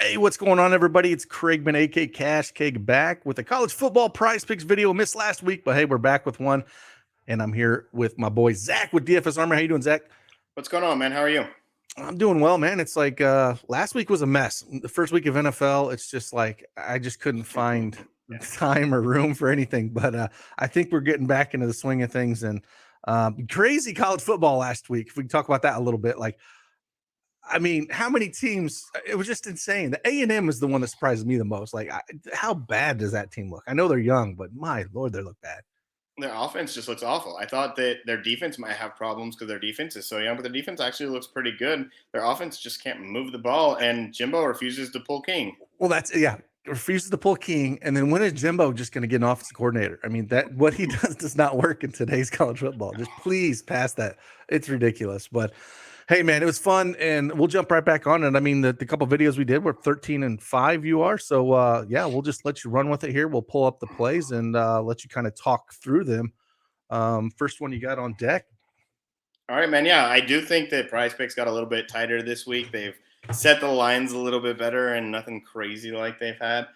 Hey, what's going on, everybody? It's Craigman, aka Cash Cake, back with a college football prize picks video. Missed last week, but hey, we're back with one. And I'm here with my boy Zach with DFSArmy. How you doing, Zach? What's going on, man? How are you? I'm doing well, man. It's like last week was a mess. The first week of NFL, it's just like I just couldn't find time or room for anything. But I think we're getting back into the swing of things. And crazy college football last week. If we can talk about that a little bit, like I mean, how many teams? It was just insane. The A&M is the one that surprises me the most. Like, how bad does that team look? I know they're young, but my Lord, they look bad. Their offense just looks awful. I thought that their defense might have problems because their defense is so young, but their defense actually looks pretty good. Their offense just can't move the ball, and Jimbo refuses to pull King. Well, yeah, refuses to pull King, and then when is Jimbo just going to get an offensive coordinator? I mean, that what he does not work in today's college football. Just please pass that. It's ridiculous, but. Hey man, it was fun, and we'll jump right back on it. I mean, the couple videos we did were 13-5. You are so yeah. We'll just let you run with it here. We'll pull up the plays and let you kind of talk through them. First one you got on deck. All right, man. Yeah, I do think that Prizepicks got a little bit tighter this week. They've set the lines a little bit better and nothing crazy like they've had.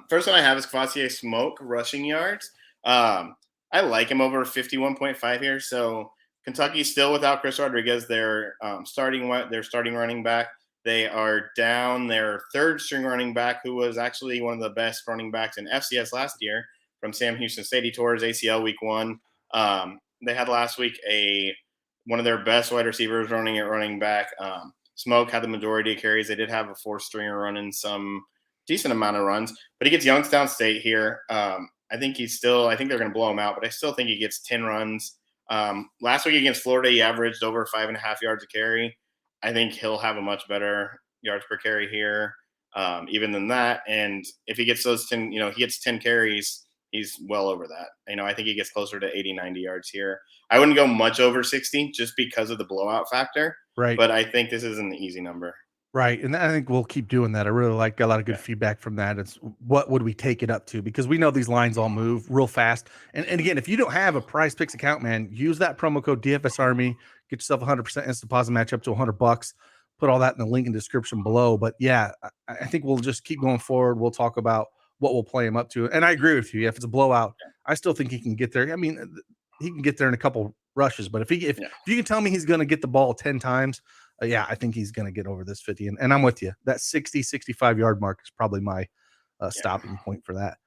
First one I have is Kvassier Smoke rushing yards. I like him over 51.5 here. So Kentucky's still without Chris Rodriguez. They're starting running back. They are down their third string running back, who was actually one of the best running backs in FCS last year from Sam Houston State. He tore his ACL week one. They had last week one of their best wide receivers running at running back. Smoke had the majority of carries. They did have a fourth stringer running some decent amount of runs, but he gets Youngstown State here. I think they're going to blow him out, but I still think he gets 10 runs. Last week against Florida, he averaged over 5.5 yards a carry. I think he'll have a much better yards per carry here, even than that. And if he gets those 10, he gets 10 carries, he's well over that. I think he gets closer to 80, 90 yards here. I wouldn't go much over 60 just because of the blowout factor. Right. But I think this is an easy number. Right. And I think we'll keep doing that. I really like a lot of good feedback from that. It's what would we take it up to? Because we know these lines all move real fast. And again, if you don't have a Prize Picks account, man, use that promo code DFSArmy, get yourself 100% instant deposit match up to $100. Put all that in the link in the description below. But yeah, I think we'll just keep going forward. We'll talk about what we'll play him up to. And I agree with you. If it's a blowout, I still think he can get there. I mean, he can get there in a couple rushes, but if you can tell me he's going to get the ball 10 times, yeah, I think he's going to get over this 50. And I'm with you. That 60, 65-yard mark is probably my stopping point for that.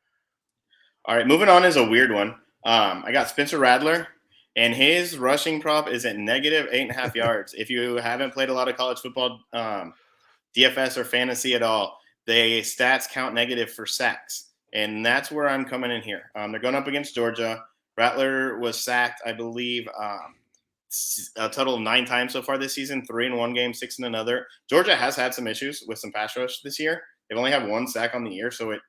All right, moving on is a weird one. I got Spencer Radler, and his rushing prop is at negative 8.5 yards. If you haven't played a lot of college football, DFS or fantasy at all, the stats count negative for sacks. And that's where I'm coming in here. They're going up against Georgia. Rattler was sacked, I believe, a total of 9 times so far this season, 3 in one game, 6 in another. Georgia has had some issues with some pass rush this year. They've only had 1 sack on the year, so it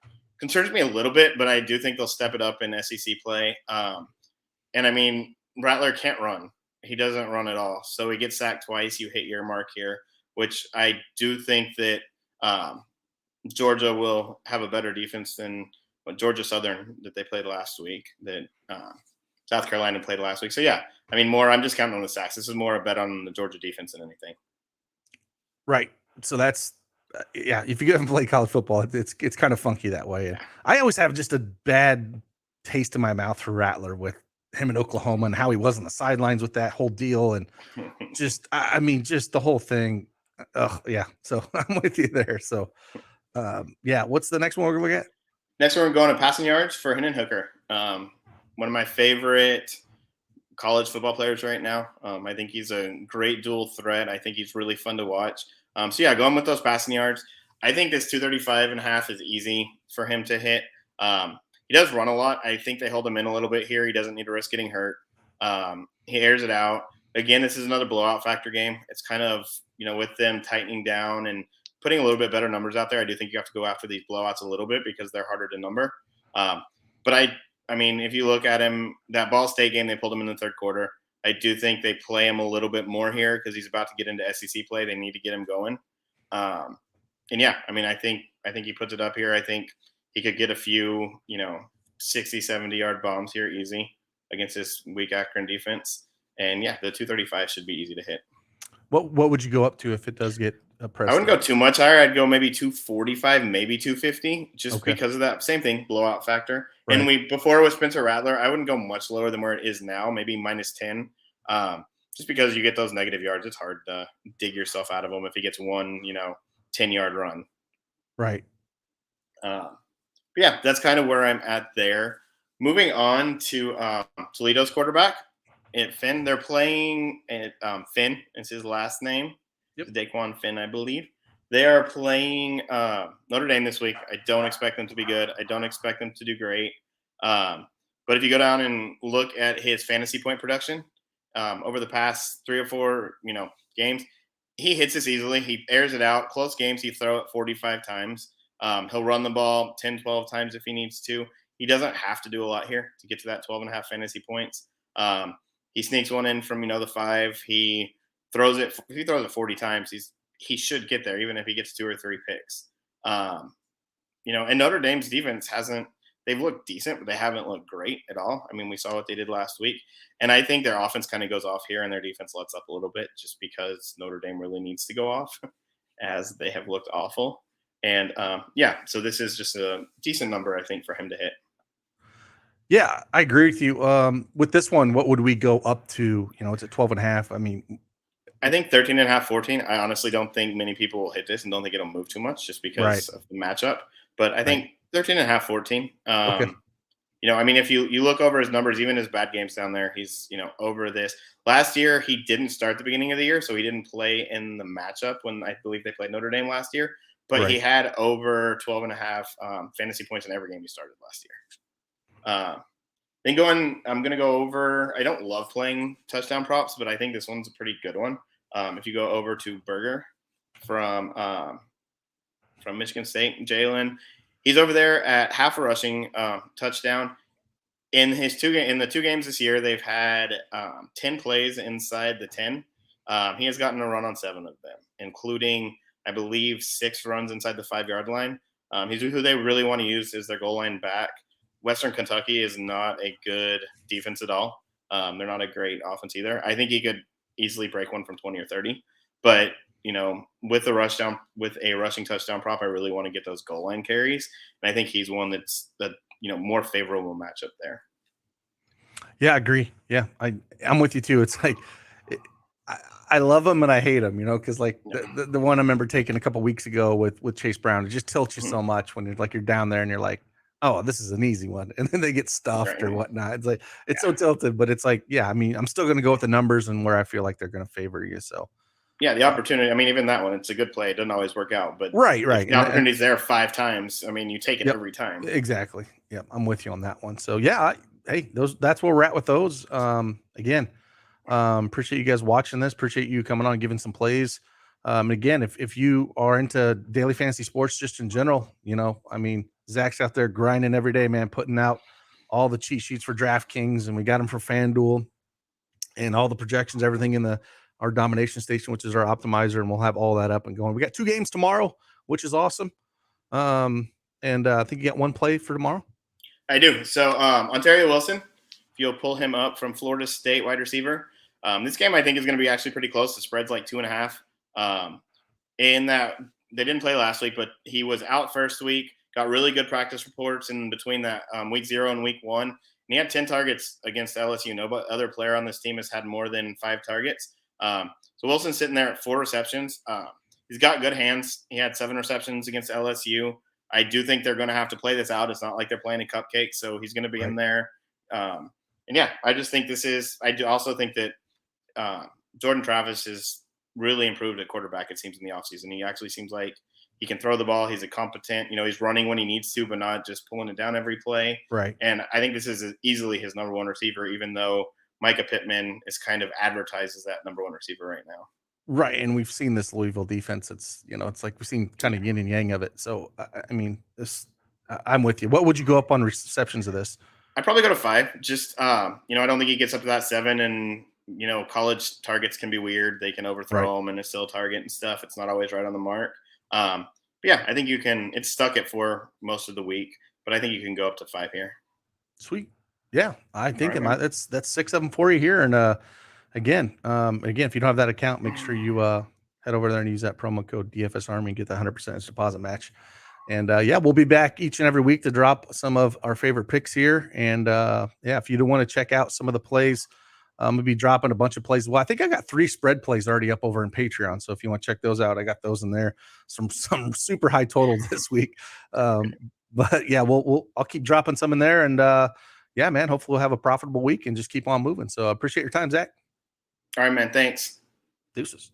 concerns me a little bit, but I do think they'll step it up in SEC play. And I mean, Rattler can't run. He doesn't run at all. So he gets sacked twice. You hit your mark here, which I do think that Georgia will have a better defense than Georgia Southern that they played last week, that South Carolina played last week. So, yeah, I mean, I'm just counting on the sacks. This is more a bet on the Georgia defense than anything. Right. So that's, yeah, if you haven't played college football, it's kind of funky that way. And I always have just a bad taste in my mouth for Rattler with him in Oklahoma and how he was on the sidelines with that whole deal. And just, I mean, just the whole thing. Yeah. So I'm with you there. So, yeah, what's the next one we're going to look at? Next one, we're going to passing yards for Hendon Hooker. One of my favorite college football players right now. I think he's a great dual threat. I think he's really fun to watch. So, yeah, going with those passing yards. I think this 235.5 is easy for him to hit. He does run a lot. I think they hold him in a little bit here. He doesn't need to risk getting hurt. He airs it out. Again, this is another blowout factor game. It's kind of, with them tightening down and putting a little bit better numbers out there. I do think you have to go after these blowouts a little bit because they're harder to number. But I mean, if you look at him, that Ball State game, they pulled him in the third quarter. I do think they play him a little bit more here because he's about to get into SEC play. They need to get him going. And yeah, I mean, I think he puts it up here. I think he could get a few, 60, 70-yard bombs here easy against this weak Akron defense. And yeah, the 235 should be easy to hit. What would you go up to if it does get I wouldn't go too much higher. I'd go maybe 245, maybe 250, just because of that same thing, blowout factor. Right. And before it was Spencer Radler, I wouldn't go much lower than where it is now, maybe -10. Just because you get those negative yards, it's hard to dig yourself out of them if he gets one, 10-yard run. Right. Yeah, that's kind of where I'm at there. Moving on to Toledo's quarterback, Finn. They're playing Finn is his last name. Yep. Daquon Finn, I believe. They are playing Notre Dame this week. I don't expect them to be good. I don't expect them to do great. But if you go down and look at his fantasy point production over the past 3 or 4, games, he hits this easily. He airs it out. Close games, he throw it 45 times. He'll run the ball 10, 12 times if he needs to. He doesn't have to do a lot here to get to that 12.5 fantasy points. He sneaks one in from, the 5. He throws it 40 times. He should get there, even if he gets 2 or 3 picks. And Notre Dame's defense they've looked decent, but they haven't looked great at all. I mean, we saw what they did last week. And I think their offense kind of goes off here and their defense lets up a little bit just because Notre Dame really needs to go off as they have looked awful. And so this is just a decent number, I think, for him to hit. Yeah, I agree with you. With this one, what would we go up to? It's at 12.5. I mean, I think 13.5, 14. I honestly don't think many people will hit this and don't think it'll move too much just because of the matchup. But I think 13.5, 14. Okay. I mean, if you look over his numbers, even his bad games down there, he's, over this. Last year, he didn't start the beginning of the year, so he didn't play in the matchup when I believe they played Notre Dame last year. But he had over 12.5 fantasy points in every game he started last year. I'm going to go over. I don't love playing touchdown props, but I think this one's a pretty good one. If you go over to Berger from Michigan State, Jalen, he's over there at half a rushing touchdown. In the 2 games this year, they've had 10 plays inside the 10. He has gotten a run on 7 of them, including, I believe, 6 runs inside the 5-yard line. He's who they really want to use as their goal line back. Western Kentucky is not a good defense at all. They're not a great offense either. I think he could easily break one from 20 or 30. But, with a rushing touchdown prop, I really want to get those goal line carries. And I think he's one that's more favorable matchup there. Yeah, I agree. Yeah, I'm with you too. It's like I love him and I hate him, because the one I remember taking a couple weeks ago with Chase Brown, it just tilts you so much when you're down there and you're like, oh, this is an easy one, and then they get stuffed or whatnot. It's like so tilted, but it's like, yeah, I mean, I'm still going to go with the numbers and where I feel like they're going to favor you. So yeah, the opportunity. I mean, even that one, it's a good play. It doesn't always work out, but right. The opportunity's there 5 times. I mean, you take it every time. Exactly. Yeah, I'm with you on that one. So yeah, hey, that's where we're at with those. Again, appreciate you guys watching this. Appreciate you coming on and giving some plays. Again, if you are into daily fantasy sports just in general, I mean, Zach's out there grinding every day, man, putting out all the cheat sheets for DraftKings, and we got them for FanDuel and all the projections, everything in our domination station, which is our optimizer, and we'll have all that up and going. We got 2 games tomorrow, which is awesome. And I think you got one play for tomorrow. I do. So Ontario Wilson, if you'll pull him up from Florida State, wide receiver. This game I think is going to be actually pretty close. The spread's like 2.5. In that they didn't play last week, but he was out first week. Got really good practice reports in between that week 0 and week 1. And he had 10 targets against LSU. No other player on this team has had more than 5 targets. So Wilson's sitting there at 4 receptions. He's got good hands. He had 7 receptions against LSU. I do think they're going to have to play this out. It's not like they're playing a cupcake, so he's going to be in there. And yeah, I just think I do also think that Jordan Travis has really improved at quarterback, it seems, in the offseason. He actually seems like he can throw the ball. He's a competent, he's running when he needs to, but not just pulling it down every play. Right. And I think this is easily his number 1 receiver, even though Micah Pittman is kind of advertised as that number 1 receiver right now. Right. And we've seen this Louisville defense. It's, it's like we've seen kind of yin and yang of it. So, I mean, I'm with you. What would you go up on receptions of this? I'd probably go to 5. Just, I don't think he gets up to that 7. And, college targets can be weird. They can overthrow them and it's still a target and stuff. It's not always right on the mark. But yeah, I think you can. It's stuck at 4 most of the week, but I think you can go up to 5 here. Sweet. Yeah, I think that's 6 of them for you here. And again, if you don't have that account, make sure you head over there and use that promo code DFSArmy and get that 100% deposit match. And yeah, we'll be back each and every week to drop some of our favorite picks here. And yeah, if you do want to check out some of the plays, we'll be dropping a bunch of plays. Well, I think I got 3 spread plays already up over in Patreon. So if you want to check those out, I got those in there. Some super high totals this week. But yeah, I'll keep dropping some in there. And yeah, man, hopefully we'll have a profitable week and just keep on moving. So I appreciate your time, Zach. All right, man. Thanks. Deuces.